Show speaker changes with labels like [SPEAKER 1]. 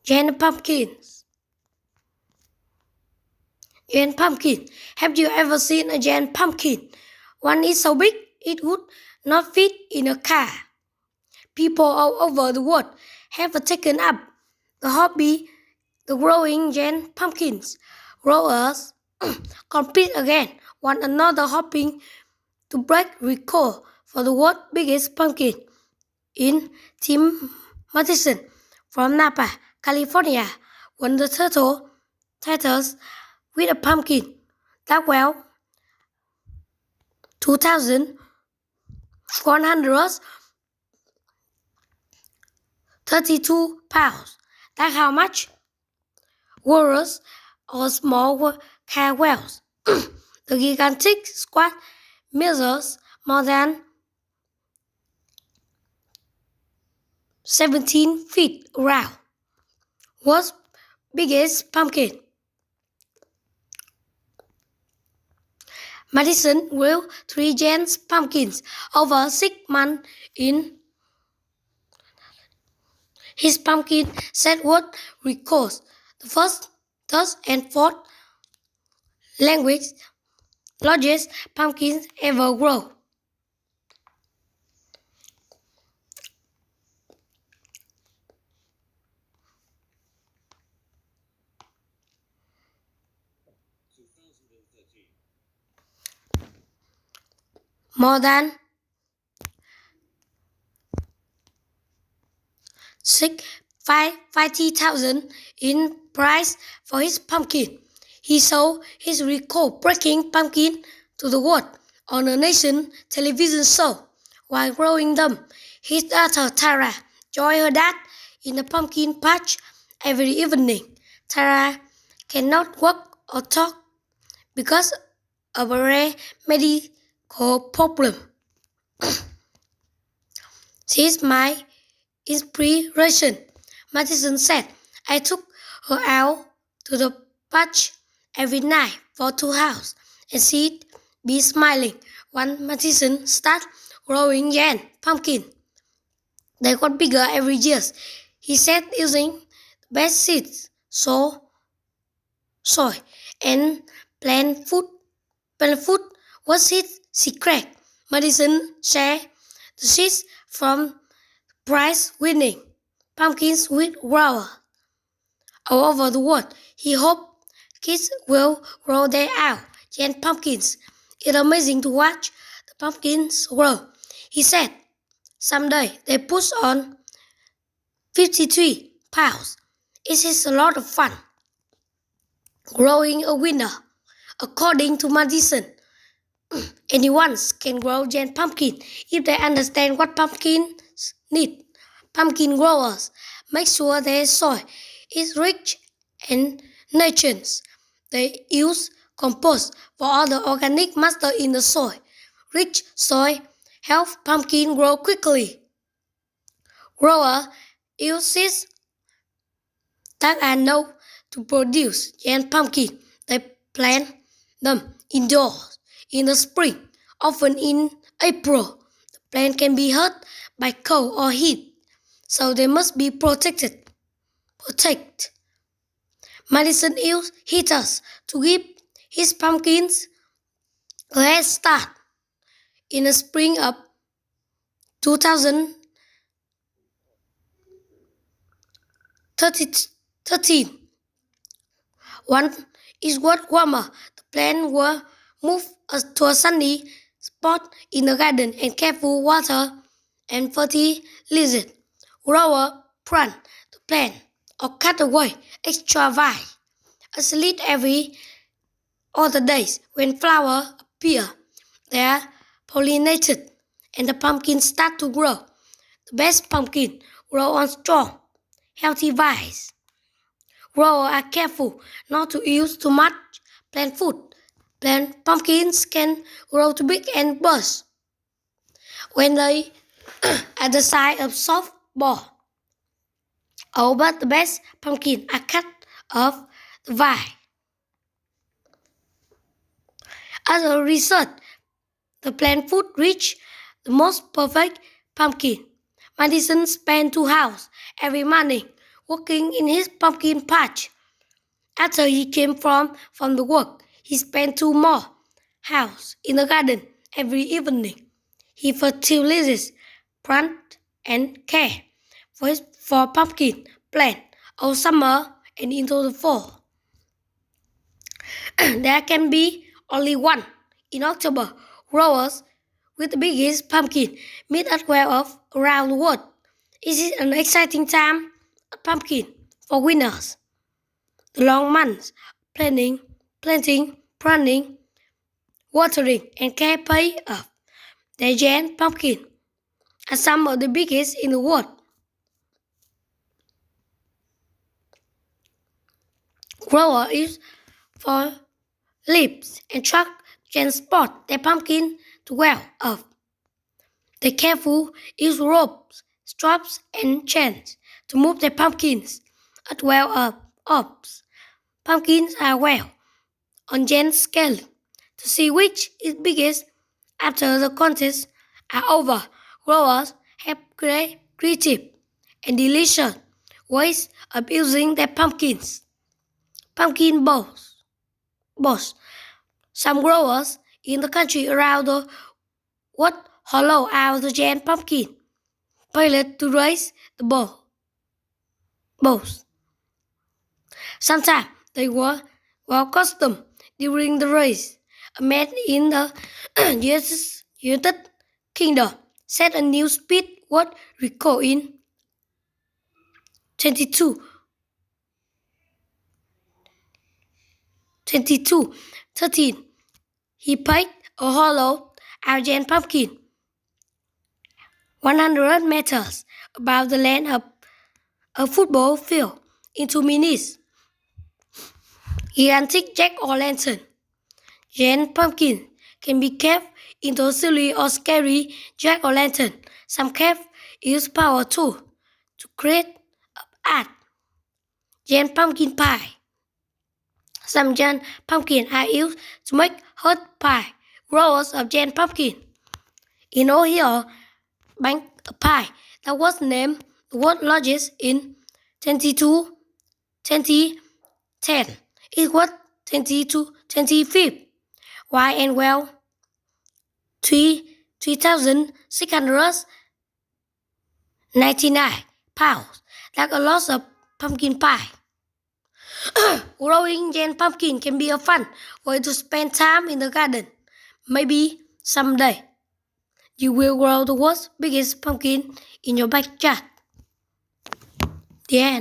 [SPEAKER 1] Giant pumpkins. Giant pumpkin. Have you ever seen a giant pumpkin? One is so big it would not fit in a car. People all over the world have taken up the hobby, the growing giant pumpkins. Growers compete against one another, hoping to break record for the world's biggest pumpkin. In Tim Matheson from Napa, California, won the titles with a pumpkin that well 2,132 pounds. That's how much? Walrus or small car whales. The gigantic squat measures more than 17 feet around. World's biggest pumpkin. Madison grew 3 giant pumpkins over 6 months in his pumpkin set world records. The first, third, and fourth largest pumpkins ever grown. More than 50,000 in price for his pumpkin. He sold his record-breaking pumpkin to the world on a nation television show. While growing them, his daughter Tara joined her dad in the pumpkin patch every evening. Tara cannot walk or talk because of a rare medical problem. She's my inspiration, Matheson said. I took her out to the patch every night for 2 hours, and she'd be smiling when Matheson started growing giant pumpkin. They got bigger every year. He said using the best seeds, soil, and plant food was his secret. Madison shared the seeds from prize-winning pumpkins with growers all over the world. He hoped kids will grow their own giant pumpkins. It's amazing to watch the pumpkins grow. He said, someday they push on 53 pounds. It is a lot of fun growing a winner. According to Madison, anyone can grow giant pumpkin if they understand what pumpkins need. Pumpkin growers make sure their soil is rich and nutritious. They use compost for all the organic matter in the soil. Rich soil helps pumpkin grow quickly. Growers use seeds that are known to produce giant pumpkin. They plant them indoors in the spring, often in April. The plant can be hurt by cold or heat, so they must be protected. Madison used heaters to give his pumpkins a head start. In the spring of 2013, one is got warmer. The plants were moved to a sunny spot in the garden and careful water and fertilizer. Grower plant the plant or cut away extra vine. A slit every other days. When flowers appear, they are pollinated and the pumpkins start to grow. The best pumpkin grow on strong, healthy vines. Growers are careful not to use too much plant food. Plant pumpkins can grow too big and burst when they at the size of softball. Oh, but the best pumpkins are cut off the vine. As a result, the plant food reached the most perfect pumpkin. Madison spent 2 hours every morning working in his pumpkin patch. After he came from the work, he spent 2 more hours in the garden every evening. He fertilizes, plant, and care for pumpkin plant all summer and into the fall. There can be only one in October. Growers with the biggest pumpkin meet at well around the world. It is an exciting time of pumpkin for winners. The long months planting, pruning, watering, and care pay off. The giant pumpkin are some of the biggest in the world. Grower is for leaves and truck transport their pumpkin to well off. The careful use ropes, straps, and chains to move their pumpkins at well ups. Pumpkins are well on giant scale to see which is biggest. After the contests are over, growers have creative and delicious ways of using their pumpkins. Pumpkin bows. Some growers in the country around the world hollow out the giant pumpkin pilot to raise the bows. Sometimes they were custom during the race. A man in the United Kingdom set a new speed world record in 13. He paid a hollow out giant pumpkin 100 meters above the land of a football field in 2 minutes. Gigantic jack-o'-lantern. Giant pumpkin can be carved into a silly or scary jack-o'-lantern. Some carve use power too to create art. Giant pumpkin pie. Some giant pumpkins are used to make hot pie. Growers of giant pumpkin in Ohio baked a pie that was named the world's largest in 2010. It was 25th. Wide and well 3,699 pounds, like a lot of pumpkin pie. Growing giant pumpkin can be a fun way to spend time in the garden. Maybe someday you will grow the world's biggest pumpkin in your backyard. The end.